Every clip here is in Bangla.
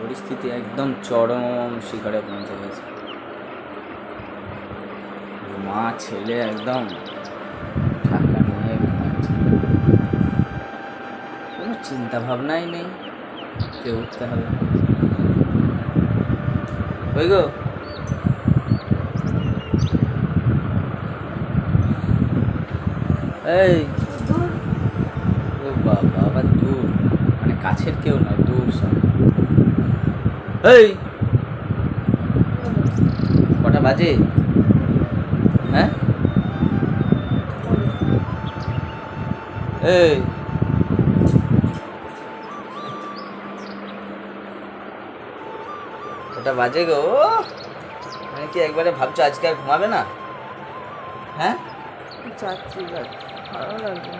পরিস্থিতি একদম চরম শিখরে পৌঁছে গেছে। মা ছেলে একদম ঠান্ডা নিয়ে ঘুমাচ্ছে, কোনো চিন্তা ভাবনাই নেই যে উঠতে হবে। ওই গো, এই ও বাবা, আবার দূর, মানে কাছের কেউ না, দূর সব। এই কটা বাজে? হ্যাঁ, এই কটা বাজে গো? মানে কি একবারে ভাবছো আজকে আর ঘুমাবে না? হ্যাঁ, যাচ্ছি, ভালো লাগবে।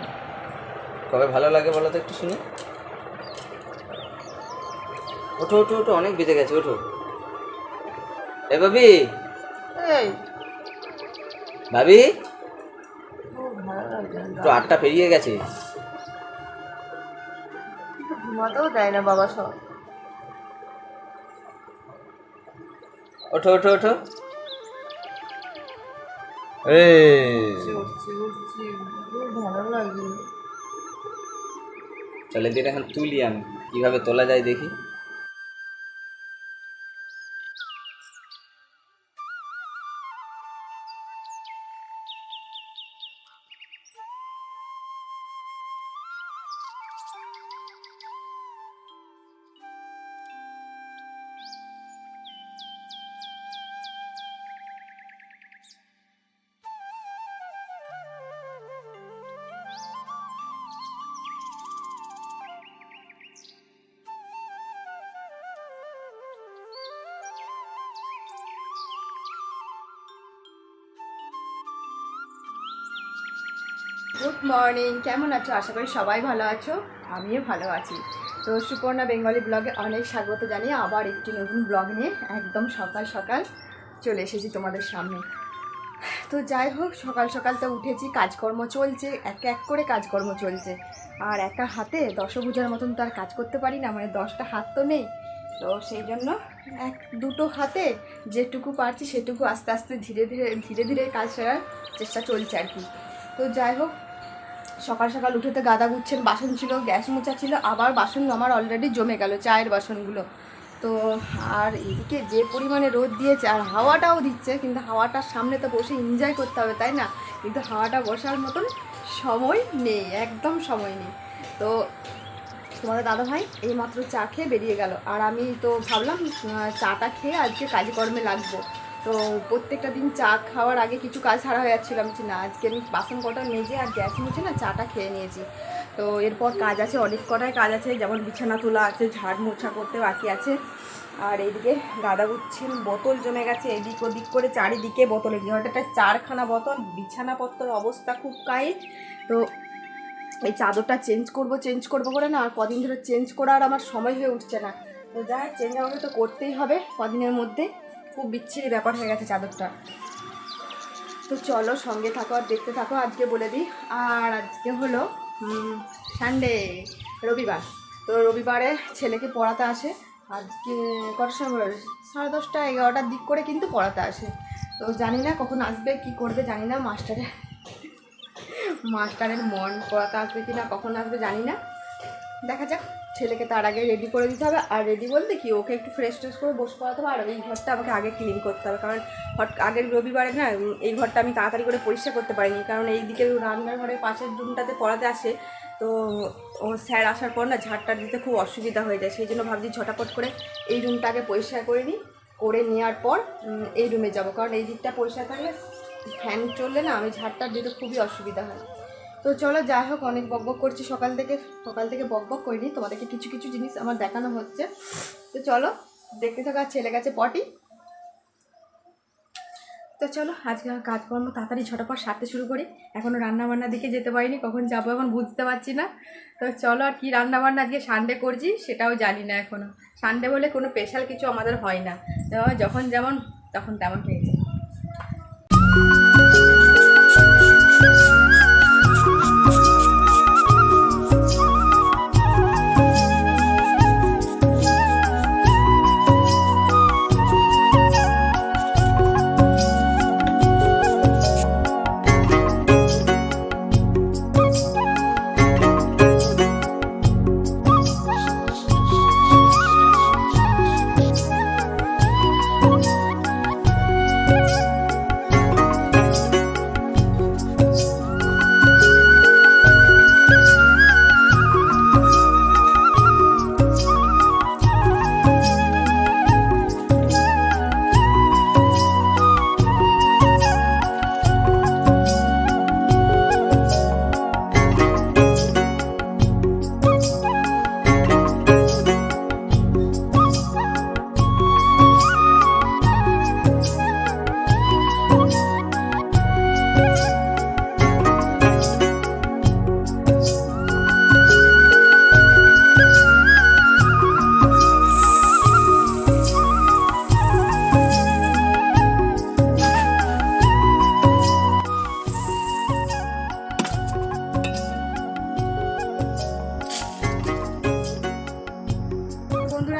কবে ভালো লাগে বলো তো একটু শুনি। ওঠো ওঠো ওঠো, অনেক বেজে গেছে, ওঠো। এ ভাবি, এই ভাবি ভালো লাগবে, তো 8টা পেরিয়ে গেছে। ঘুমাতেও দেয় না বাবা সব। ওঠো ওঠো ওঠো। উঠছি, ভালো লাগবে। চলে দিন এখন তুলি, আমি কিভাবে তোলা যায় দেখি। গুড মর্নিং, কেমন আছো? আশা করি সবাই ভালো আছো, আমিও ভালো আছি। তো সুপর্ণা বেঙ্গলি ব্লগে অনেক স্বাগত জানিয়ে আবার একটি নতুন ব্লগ নিয়ে একদম সকাল সকাল চলে এসেছি তোমাদের সামনে। তো যাই হোক, সকাল সকাল তো উঠেছি, কাজকর্ম চলছে, এক এক করে কাজকর্ম চলছে। আর একা হাতে দশভুজার মতন তো আর কাজ করতে পারি না, মানে 10টা হাত তো নেই। তো সেই জন্য দুটো হাতে যেটুকু পারছি সেটুকু আস্তে আস্তে ধীরে ধীরে কাজ সারার চেষ্টা চলছে আর কি। তো যাই হোক, সকাল সকাল উঠে তো গাদা গুচ্ছেন, বাসন ছিল, গ্যাস মোছা ছিল, আবার বাসন আমার অলরেডি জমে গেল, চায়ের বাসনগুলো। তো আর এদিকে যে পরিমাণে রোদ দিয়েছে আর হাওয়াটাও দিচ্ছে, কিন্তু হাওয়াটার সামনে তো বসে এনজয় করতে হবে, তাই না? কিন্তু হাওয়াটা বসার মতন সময় নেই, একদম সময় নেই। তো তোমাদের দাদাভাই এইমাত্র চা খেয়ে বেরিয়ে গেল, আর আমি তো ভাবলাম চাটা খেয়ে আজকে কাজকর্মে লাগবো। তো প্রত্যেকটা দিন চা খাওয়ার আগে কিছু কাজ ছাড়া হয়ে যাচ্ছিলাম, না আজকে আমি বাসন কটা মেজে আর গ্যাস মুছে না চাটা খেয়ে নিয়েছি। তো এরপর কাজ আছে, অনেক কটাই কাজ আছে, যেমন বিছানা তোলা আছে, ঝাড় মোছা করতে বাকি আছে। আর এইদিকে গাদা গুচ্ছেন, বোতল জমে গেছে এদিক ওদিক করে, চারিদিকে বোতলে ঘরটা 4খানা বোতল, বিছানাপত্রের অবস্থা খুব কাহিল। তো এই চাদরটা চেঞ্জ করবো করে না, আর কদিন ধরে চেঞ্জ করার আমার সময় হয়ে উঠছে না। তো যাই, চেঞ্জ আমাকে তো করতেই হবে কদিনের মধ্যে, খুব বিচ্ছিরি ব্যাপার হয়ে গেছে চাদরটা। তো চলো সঙ্গে থাকো আর দেখতে থাকো। আজকে বলে দিই, আর আজকে হলো সানডে, রবিবার। তো রবিবারে ছেলেকে পড়াতে আসে, আজকে কটার সময়, 10:30 11টার দিক করে কিন্তু পড়াতে আসে। তো জানি না কখন আসবে, কি করবে জানি না, মাস্টারের মন পড়াতে আসবে কি না, কখন আসবে জানি না, দেখা যাক। ছেলেকে তার আগে রেডি করে দিতে হবে, আর রেডি বলতে কি, ওকে একটু ফ্রেশ করে বসে পড়াতে হবে। আর এই ঘরটা আমাকে আগে ক্লিন করতে হবে, কারণ আগের রবিবারে না এই ঘরটা আমি তাড়াতাড়ি করে পরিষ্কার করতে পারিনি, কারণ এই দিকে রান্নার ঘরের পাশের রুমটাতে পড়াতে আসে। তো ও স্যার আসার পর না ঝাড়টা দিতে খুব অসুবিধা হয়ে যায়, সেই জন্য ভাবছি ঝটাপট করে এই রুমটাকে পরিষ্কার করে নিই, করে নেওয়ার পর এই রুমে যাব, কারণ এই দিকটা পরিষ্কার থাকলে ফ্যান চললে না আমি ঝাড়টা দিতে খুবই অসুবিধা হয়। তো চলো যাই হোক, অনেক বকবক করছি সকাল থেকে বকবক করিনি, তোমাদেরকে কিছু কিছু জিনিস আমার দেখানো হচ্ছে। তো চলো দেখতে থাকা, ছেলে গেছে পটি। তো চলো আজকে কাজকর্ম তাড়াতাড়ি ঝটাপট সারতে শুরু করি। এখনও রান্নাবান্নার দিকে যেতে পারিনি, কখন যাবো এখন বুঝতে পারছি না। তো চলো, আর কি রান্নাবান্না আজকে সানডে করছি সেটাও জানি না এখনও। সানডে বলে কোনো স্পেশাল কিছু আমাদের হয় না, যখন যেমন তখন তেমন হয়েছে।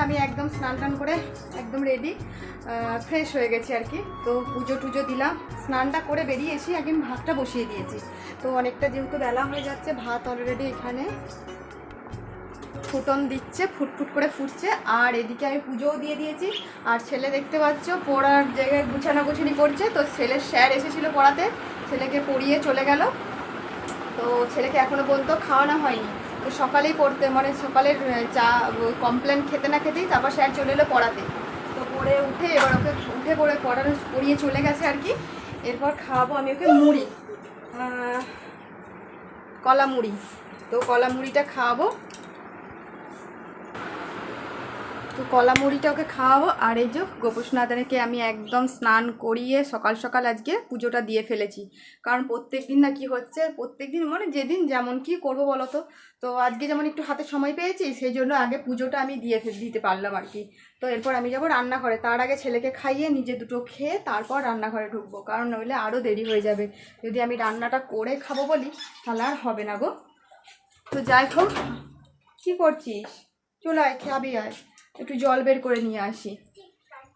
আমি একদম স্নান টান করে একদম রেডি, ফ্রেশ হয়ে গেছি আর কি। তো পুজো টুজো দিলাম, স্নানটা করে বেরিয়ে এসে আগে আমি ভাতটা বসিয়ে দিয়েছি। তো অনেকটা যেহেতু বেলা হয়ে যাচ্ছে, ভাত অলরেডি এখানে ফুটন দিচ্ছে, ফুটফুট করে ফুটছে। আর এদিকে আমি পুজোও দিয়ে দিয়েছি। আর ছেলে দেখতে পাচ্ছ পড়ার জায়গায় গুছানাগুছানি করছে। তো ছেলের স্যার এসেছিলো পড়াতে, ছেলেকে পড়িয়ে চলে গেল। তো ছেলেকে এখনও পর্যন্ত খাওয়ানো হয়নি। তো সকালেই পড়তে মানে সকালের চা কমপ্লেন খেতে না খেতেই তারপর স্যার চলে এলো পড়াতে। তো পড়ে উঠে এবার ওকে পড়ে পড়িয়ে চলে গেছে আর কি। এরপর খাওয়াবো আমি ওকে মুড়ি, কলা মুড়ি। তো কলা মুড়িটা খাওয়াবো, তো কলা মুড়িটা ওকে খাওয়াবো। আর এই যে গোপসনাথকে আমি একদম স্নান করিয়ে সকাল সকাল আজকে পুজোটা দিয়ে ফেলেছি। কারণ প্রত্যেক দিন না কি হচ্ছে, প্রত্যেক দিন মানে যেদিন যেমন কি করবো বলো তো। তো আজকে যেমন একটু হাতে সময় পেয়েছি, সেই জন্য আগে পুজোটা আমি দিতে পারলাম আর কি। তো এরপর আমি যাবো রান্নাঘরে, তার আগে ছেলেকে খাইয়ে নিজে দুটো খেয়ে তারপর রান্নাঘরে ঢুকবো। কারণ নইলে আরও দেরি হয়ে যাবে, যদি আমি রান্নাটা করে খাবো বলি তাহলে আর হবে না গো। তো যাই হোক, কী করছিস? চলে আয়, খাবি আয়, একটু জল বের করে নিয়ে আসি।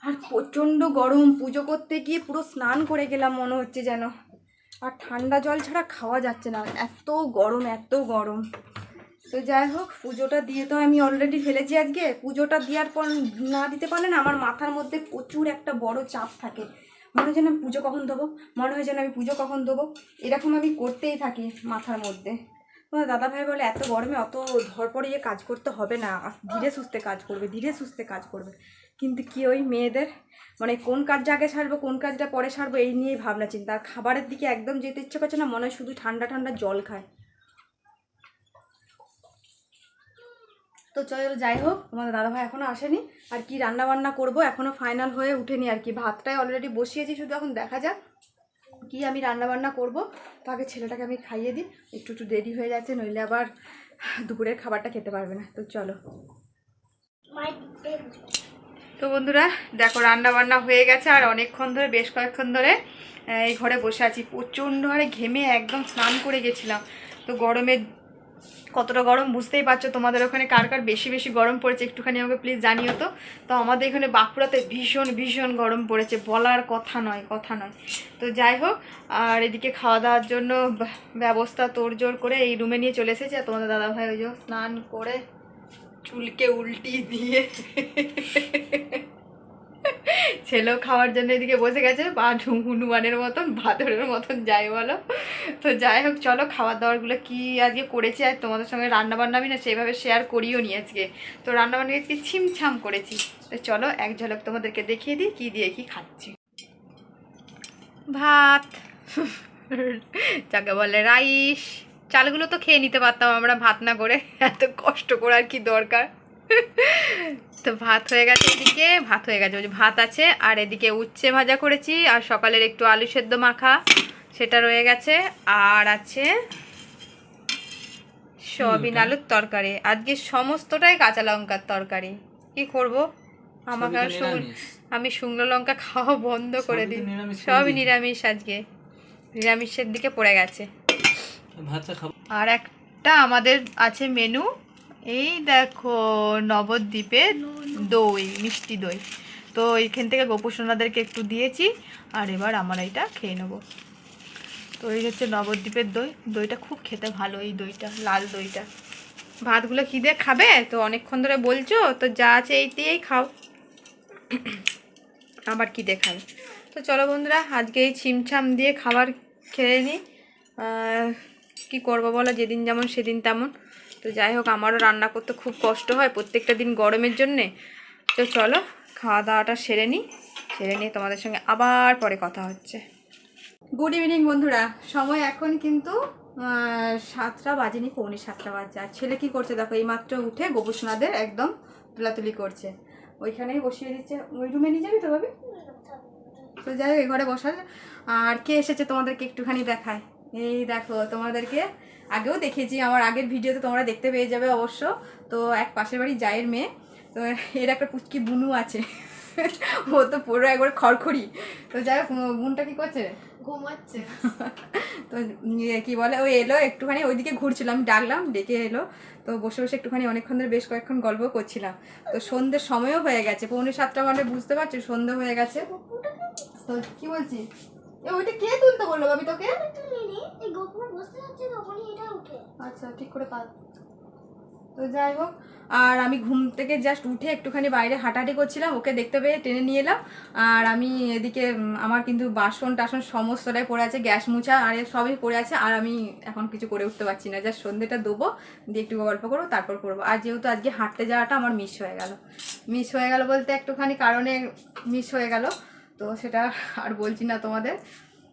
আর প্রচণ্ড গরম, পুজো করতে গিয়ে পুরো স্নান করে গেলাম মনে হচ্ছে যেন। আর ঠান্ডা জল ছাড়া খাওয়া যাচ্ছে না, এত গরম এত গরম। তো যাই হোক, পুজোটা দিয়ে তো আমি অলরেডি ফেলেছি আজকে। পুজোটা দেওয়ার পর না দিতে পারলে না আমার মাথার মধ্যে প্রচুর একটা বড় চাপ থাকে। মনে হয় যেন আমি পুজো কখন দেবো, মনে হয় যেন আমি পুজো কখন দেবো, এরকম আমি করতেই থাকি মাথার মধ্যে। দাদাভাই বলে এত গরমে অত ধরপড়িয়ে কাজ করতে হবে না, ধীরে সুস্থে কাজ করবে, ধীরে সুস্থে কাজ করবে। কিন্তু কি ওই মেয়েদের মানে কোন কাজটা আগে সারবো কোন কাজটা পরে সারবো এই নিয়েই ভাবনা চিন্তা। আর খাবারের দিকে একদম যেতে ইচ্ছে করছে না, মনে হয় শুধু ঠান্ডা ঠান্ডা জল খায়। তো চলো যাই হোক, তোমাদের দাদাভাই এখনও আসেনি। আর কি রান্না বান্না করবো এখনও ফাইনাল হয়ে উঠেনি আর কি। ভাতটাই অলরেডি বসিয়েছি, শুধু এখন দেখা যাক কি আমি রান্নাবান্না করবো। তো আগে ছেলেটাকে আমি খাইয়ে দিই, একটু দেরি হয়ে যাচ্ছে, নইলে আবার দুপুরের খাবারটা খেতে পারবে না। তো চলো। তো বন্ধুরা দেখো, রান্নাবান্না হয়ে গেছে। আর অনেকক্ষণ ধরে, বেশ কয়েকক্ষণ ধরে এই ঘরে বসে আছি। প্রচণ্ড হারে ঘেমে একদম স্নান করে গেছিলাম। তো গরমে কতটা গরম বুঝতেই পারছো। তোমাদের ওখানে কার কার বেশি বেশি গরম পড়েছে একটুখানি আমাকে প্লিজ জানিও তো। তো আমাদের এখানে বাঁকুড়াতে ভীষণ ভীষণ গরম পড়েছে, বলার কথা নয় কথা নয়। তো যাই হোক, আর এদিকে খাওয়া দাওয়ার জন্য ব্যবস্থা তোড়জোড় করে এই রুমে নিয়ে চলে এসেছে। আর তোমাদের দাদাভাই ওই যে স্নান করে চুলকে উল্টি দিয়ে ছেলেও খাওয়ার জন্য এদিকে বসে গেছে, বা হনুমানের মতন ভাদরের মতন যাই বলো। তো যাই হোক, চলো খাবার দাবারগুলো কি আজকে করেছি আর তোমাদের সঙ্গে রান্নাবান্না আমি না সেইভাবে শেয়ার করিও নি আজকে। তো রান্নাবান্না আজকে ছিমছাম করেছি। তো চলো এক ঝলক তোমাদেরকে দেখিয়ে দিই কী দিয়ে কি খাচ্ছি। ভাত, যাকে বলে রাইস, চালগুলো তো খেয়ে নিতে পারতাম আমরা ভাত না করে, এত কষ্ট করার কি দরকার। তো ভাত হয়ে গেছে, এদিকে ভাত হয়ে গেছে, ওই যে ভাত আছে, আর এদিকে উচ্ছে ভাজা করেছি, আর সকালের একটু আলু সেদ্ধ মাখা সেটা রয়ে গেছে, আর আছে সয়াবিন আলুর তরকারি। আজকে সমস্তটাই কাঁচা লঙ্কার তরকারি। কি করব, আমাকে আর আমি শুকনো লঙ্কা খাওয়া বন্ধ করে দিই, সবই নিরামিষ, আজকে নিরামিষের দিকে পড়ে গেছে। আর একটা আমাদের আছে মেনু, এই দেখো নবদ্বীপের দই, মিষ্টি দই। তো এইখান থেকে গোপুসোনাদেরকে একটু দিয়েছি, আর এবার আমরা এটা খেয়ে নেবো। তো এই হচ্ছে নবদ্বীপের দই, দইটা খুব খেতে ভালো, এই দইটা, লাল দইটা। ভাতগুলো কী দিয়ে খাবে তো অনেকক্ষণ ধরে বলছো, তো যা আছে এই দিয়েই খাও, আবার কী দিয়ে খাবে। তো চলো বন্ধুরা, আজকে এই ছিমছাম দিয়ে খাবার খেয়ে নিই। কী করবো বলো, যেদিন যেমন সেদিন তেমন। তো যাই হোক, আমারও রান্না করতে খুব কষ্ট হয় প্রত্যেকটা দিন গরমের জন্যে। তো চলো খাওয়া দাওয়াটা সেরে নিই, সেরে নিয়ে তোমাদের সঙ্গে আবার পরে কথা হচ্ছে। গুড ইভিনিং বন্ধুরা, সময় এখন কিন্তু 7টা বাজেনি, পৌনে 7টা বাজে। আর ছেলে কী করছে দেখো, এইমাত্র উঠে গোপুসোনাদের একদম তুলাতুলি করছে, ওইখানেই বসিয়ে দিচ্ছে। ওই রুমে নিয়ে যাবি তো ভাবি? তো যাই হোক, এই ঘরে বসার। আর কে এসেছে তোমাদেরকে একটুখানি দেখায়, এই দেখো, তোমাদেরকে আগেও দেখেছি, আমার আগের ভিডিওতে তোমরা দেখতে পেয়ে যাবে অবশ্য। তো এক পাশের বাড়ি জায়ের মেয়ে, তো এর একটা পুচকি বুনু আছে, ও তো পুরো একবার খড়খড়ি। তো যাই হোক, বোনটা কী করছে, ঘুমাচ্ছে। তো কি বলে, ওই এলো একটুখানি, ওইদিকে ঘুরছিলাম, আমি ডাকলাম, ডেকে এলো। তো বসে বসে একটুখানি অনেকক্ষণ ধরে বেশ কয়েকক্ষণ গল্প করছিলাম। তো সন্ধ্যের সময়ও হয়ে গেছে, পৌনে 7টা মানে বুঝতে পারছো সন্ধ্যে হয়ে গেছে। তো কি বলছি, ওইটা কে তুলতে বললো ভাবি তোকে? আচ্ছা, ঠিক করে পা। তো যাই হোক, আর আমি ঘুম থেকে জাস্ট উঠে একটুখানি বাইরে হাঁটাহাঁটি করছিলাম, ওকে দেখতে পেয়ে টেনে নিয়ে এলাম। আর আমি এদিকে আমার কিন্তু বাসন টাসন সমস্তটাই পড়ে আছে, গ্যাস মুছা আর সবই পড়ে আছে, আর আমি এখন কিছু করে উঠতে পারছি না। জাস্ট সন্ধ্যেটা দেবো, দিয়ে একটু গল্প করবো, তারপর করবো। আর যেহেতু আজকে হাঁটতে যাওয়াটা আমার মিস হয়ে গেল বলতে একটুখানি কারণে মিস হয়ে গেল, তো সেটা আর বলছি না তোমাদের।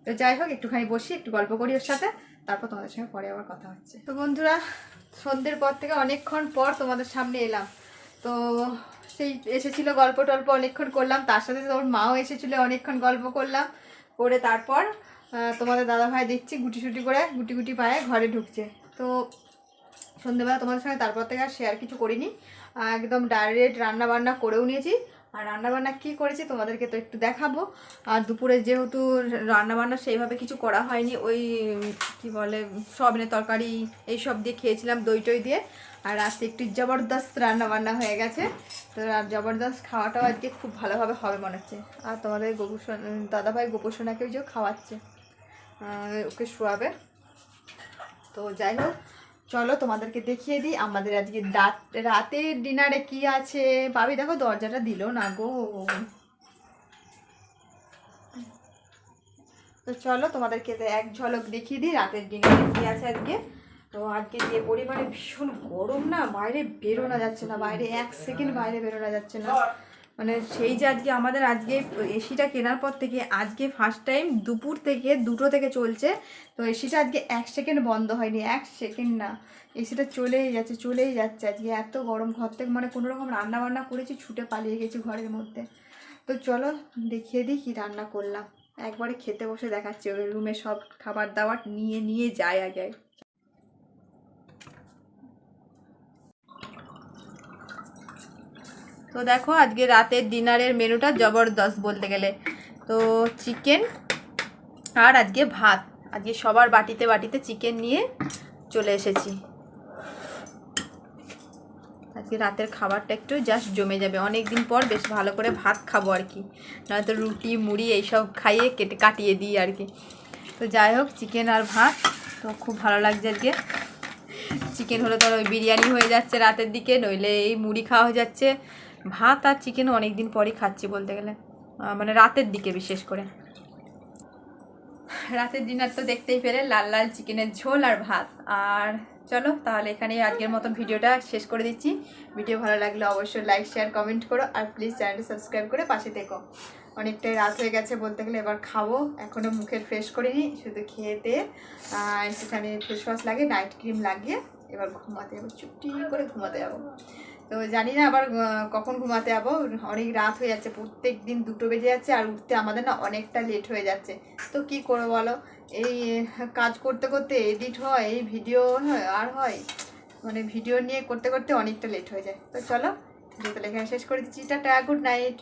তো যাই হোক, একটুখানি বসি, একটু গল্প করি ওর সাথে, তারপর তোমাদের সঙ্গে পরে আবার কথা হচ্ছে। তো বন্ধুরা, সন্ধ্যের পর থেকে অনেকক্ষণ পর তোমাদের সামনে এলাম। তো সেই এসেছিলো, গল্প টল্প অনেকক্ষণ করলাম, তার সাথে তোমার মাও এসেছিলো, অনেকক্ষণ গল্প করলাম, করে তারপর তোমাদের দাদাভাই দেখছি গুটি সুটি করে গুটি গুটি পায়ে ঘরে ঢুকছে। তো সন্ধ্যেবেলা তোমাদের সঙ্গে তারপর থেকে আর শেয়ার কিছু করিনি, একদম ডাইরেক্ট রান্না বান্না করেও নিয়েছি। আর রান্নাবান্না কী করেছি তোমাদেরকে তো একটু দেখাবো। আর দুপুরে যেহেতু রান্নাবান্না সেইভাবে কিছু করা হয়নি, ওই কি বলে সয়াবিনের তরকারি এইসব দিয়ে খেয়েছিলাম, দই টই দিয়ে। আর আজকে একটু জবরদস্ত রান্নাবান্না হয়ে গেছে, তো জবরদস্ত খাওয়াটাও আজকে খুব ভালোভাবে হবে মনে হচ্ছে। আর তোমাদের দাদাভাই গোপুসোনাকেও যে খাওয়াচ্ছে, ওকে শোয়াবে। তো যাই হোক, চলো তোমাদেরকে দেখিয়ে দিই আমাদের আজকে রাতের ডিনারে কি আছে। ভাবি দেখো দরজাটা দিল না গো। তো চলো তোমাদেরকে এক ঝলক দেখিয়ে দিই রাতের ডিনারে কি আছে আজকে। তো আজকে যে পরিমাণে ভীষণ গরম না, বাইরে বেরোনো যাচ্ছে না, বাইরে 1 সেকেন্ড বাইরে বেরোনো যাচ্ছে না। মানে সেই যে আজকে এসিটা কেনার পর থেকে আজকে ফার্স্ট টাইম দুপুর থেকে 2টো থেকে চলছে। তো এসিটা আজকে 1 সেকেন্ড বন্ধ হয়নি, 1 সেকেন্ড না, এসিটা চলেই যাচ্ছে। আজকে এত গরম, ঘর থেকে মানে কোনো রকম রান্না বান্না করেছি, ছুটে পালিয়ে গেছি ঘরের মধ্যে। তো চলো দেখিয়ে দিই কী রান্না করলাম, একবারে খেতে বসে দেখাচ্ছি। ওই রুমে সব খাবার দাবার নিয়ে যায় আগে। তো দেখো আজকে রাতের ডিনারের মেনুটা জবরদস্ত বলতে গেলে। তো চিকেন আর আজকে ভাত, আজকে সবার বাটিতে বাটিতে চিকেন নিয়ে চলে এসেছি। আজকে রাতের খাবারটা একটু জাস্ট জমে যাবে, অনেক দিন পর বেশ ভালো করে ভাত খাবো আর কি, নয়তো রুটি মুড়ি এইসব খাইয়ে কাটিয়ে দিই আর কি। তো যাই হোক, চিকেন আর ভাত তো খুব ভালো লাগছে আজকে। চিকেন হলে তো ওই বিরিয়ানি হয়ে যাচ্ছে রাতের দিকে, নইলে এই মুড়ি খাওয়া হয়ে যাচ্ছে। ভাত আর চিকেন অনেক দিন পরই খাচ্ছি বলতে গেলে, মানে রাতের দিকে বিশেষ করে। রাতের ডিনার তো দেখতেই পেলে, লাল লাল চিকেনের ঝোল আর ভাত। আর চলো তাহলে এখানেই আজকের মতন ভিডিওটা শেষ করে দিচ্ছি। ভিডিও ভালো লাগলে অবশ্যই লাইক শেয়ার কমেন্ট করো, আর প্লিজ চ্যানেলটা সাবস্ক্রাইব করে পাশে থেকো। অনেকটাই রাত হয়ে গেছে বলতে গেলে, এবার খাবো। এখনও মুখের ফ্রেশ করিনি, শুধু খেয়েতে একটুখানি ফেস ওয়াশ লাগিয়ে নাইট ক্রিম লাগিয়ে এবার ঘুমাতে যাবো, চুপটি করে ঘুমাতে যাবো। তো জানি না আবার কখন ঘুমাতে যাবো, অনেক রাত হয়ে যাচ্ছে, প্রত্যেক দিন 2টো বেজে যাচ্ছে, আর উঠতে আমাদের না অনেকটা লেট হয়ে যাচ্ছে। তো কি করবো বলো, এই কাজ করতে করতে এডিট হয়, এই ভিডিও হয় আর হয়, মানে ভিডিও নিয়ে করতে করতে অনেকটা লেট হয়ে যায়। তো চলো ভিডিওটা এখানে শেষ করে দিচ্ছি। Tata, good night.